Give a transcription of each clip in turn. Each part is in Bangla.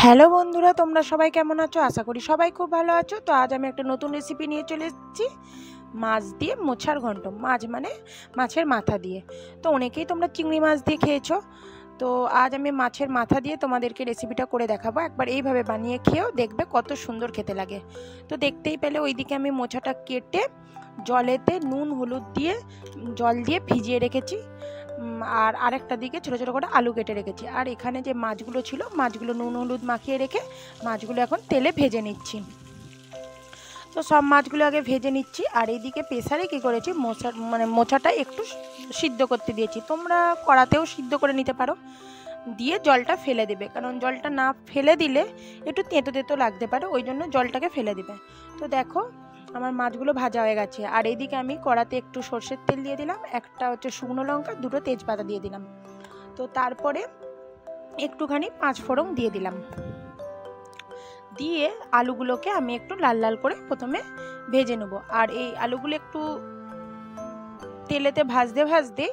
হ্যালো বন্ধুরা, তোমরা সবাই কেমন আছো? আশা করি সবাই খুব ভালো আছো। তো আজ আমি একটা নতুন রেসিপি নিয়ে চলে এসেছি, মাছ দিয়ে মোছার ঘন্ট। মাছ মানে মাছের মাথা দিয়ে। তো অনেকেই তোমরা চিংড়ি মাছ দিয়ে খেয়েছো, তো আজ আমি মাছের মাথা দিয়ে তোমাদেরকে রেসিপিটা করে দেখাবো। একবার এইভাবে বানিয়ে খেয়েও দেখবে কত সুন্দর খেতে লাগে। তো দেখতেই পেলে ওইদিকে আমি মোছাটা কেটে জলেতে নুন হলুদ দিয়ে জল দিয়ে ভিজিয়ে রেখেছি, আর আরেকটা দিকে ছোটো ছোটো করে আলু কেটে রেখেছি। আর এখানে যে মাছগুলো ছিল, মাছগুলো নুন হলুদ মাখিয়ে রেখে মাছগুলো এখন তেলে ভেজে নিচ্ছি। তো সব মাছগুলো আগে ভেজে নিচ্ছি। আর এইদিকে প্রেসারে কী করেছি, মোচাটা একটু সিদ্ধ করতে দিয়েছি। তোমরা কড়াতেও সিদ্ধ করে নিতে পারো, দিয়ে জলটা ফেলে দেবে, কারণ জলটা না ফেলে দিলে একটু তেঁতো তেঁতো লাগতে পারে, ওই জন্য জলটাকে ফেলে দেবে। তো দেখো আমার মাছগুলো ভাজা হয়ে গেছে। আর এইদিকে আমি কড়াতে একটু সর্ষের তেল দিয়ে দিলাম, একটা হচ্ছে শুকনো লঙ্কা, দুটো তেজপাতা দিয়ে দিলাম। তো তারপরে একটুখানি পাঁচফোড়ন দিয়ে দিলাম, দিয়ে আলুগুলোকে আমি একটু লাল লাল করে প্রথমে ভেজে নেব। আর এই আলুগুলো একটু তেলেতে ভাজতে ভাজতে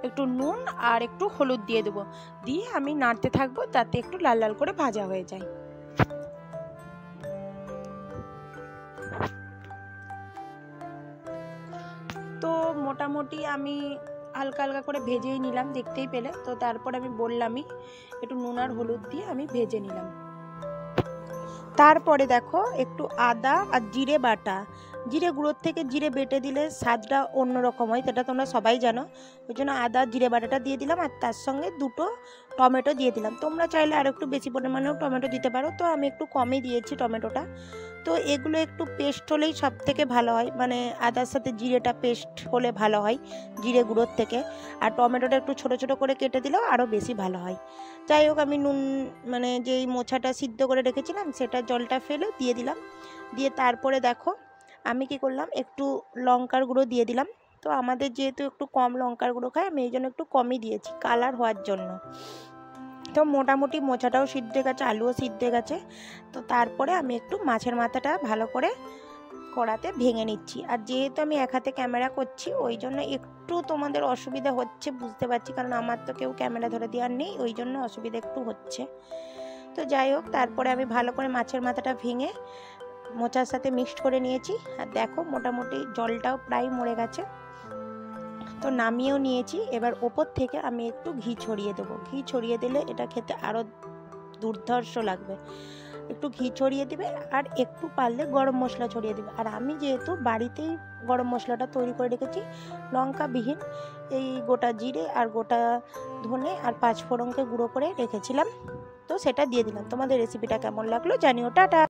একটু নুন আর একটু হলুদ দিয়ে দেবো, দিয়ে আমি নাড়তে থাকবো যাতে একটু লাল লাল করে ভাজা হয়ে যায়। তো মোটামুটি আমি হালকা হালকা করে ভেজেই নিলাম, দেখতেই পেলে। তো তারপর আমি বললামই একটু নুন আর হলুদ দিয়ে আমি ভেজে নিলাম। তারপরে দেখো একটু আদা আর জিরে বাটা, জিরে গুঁড়োর থেকে জিরে বেটে দিলে স্বাদটা অন্যরকম হয়, সেটা তোমরা সবাই জানো। ওই জন্য আদা জিরে বাটাটা দিয়ে দিলাম, আর তার সঙ্গে দুটো টমেটো দিয়ে দিলাম। তোমরা চাইলে আর একটু বেশি পরিমাণেও টমেটো দিতে পারো, তো আমি একটু কমই দিয়েছি টমেটোটা। তো এগুলো একটু পেস্ট হলেই সব থেকে ভালো হয়, মানে আদার সাথে জিরেটা পেস্ট হলে ভালো হয় জিরে গুঁড়োর থেকে। আর টমেটোটা একটু ছোটো ছোটো করে কেটে দিলেও আরও বেশি ভালো হয়। যাই হোক, আমি নুন মানে যেই মোছাটা সিদ্ধ করে রেখেছিলাম সেটা জলটা ফেলে দিয়ে দিলাম। দিয়ে তারপরে দেখো আমি কি করলাম, একটু লঙ্কার গুঁড়ো দিয়ে দিলাম। তো আমাদের যেহেতু একটু কম লঙ্কার গুঁড়ো খাই, আমি এই জন্য একটু কমই দিয়েছি কালার হওয়ার জন্য। তো মোটামুটি মোচাটাও সিদ্ধ হয়ে গেছে, আলুও সিদ্ধ হয়ে গেছে। তো তারপরে আমি একটু মাছের মাথাটা ভালো করে কড়াতে ভেঙে নিচ্ছি। আর যেহেতু আমি এক হাতে ক্যামেরা করছি, ওই জন্য একটু তোমাদের অসুবিধা হচ্ছে বুঝতে পারছি, কারণ আমার তো কেউ ক্যামেরা ধরে দেওয়ার নেই, ওই জন্য অসুবিধা একটু হচ্ছে। তো যাই হোক, তারপরে আমি ভালো করে মাছের মাথাটা ভেঙে মোচার সাথে মিক্সড করে নিয়েছি। আর দেখো মোটামুটি জলটাও প্রায় মরে গেছে, তো নামিয়েও নিয়েছি। এবার ওপর থেকে আমি একটু ঘি ছড়িয়ে দেবো, ঘি ছড়িয়ে দিলে এটা খেতে আরও দুর্ধর্ষ লাগবে। একটু ঘি ছড়িয়ে দিবে, আর একটু পারলে গরম মশলা ছড়িয়ে দিবে। আর আমি যেহেতু বাড়িতেই গরম মশলাটা তৈরি করে রেখেছি, লঙ্কাবিহীন, এই গোটা জিরে আর গোটা ধনে আর পাঁচফোড়নকে গুঁড়ো করে রেখেছিলাম, তো সেটা দিয়ে দিলাম। তোমাদের রেসিপিটা কেমন লাগলো জানিও। টাটা।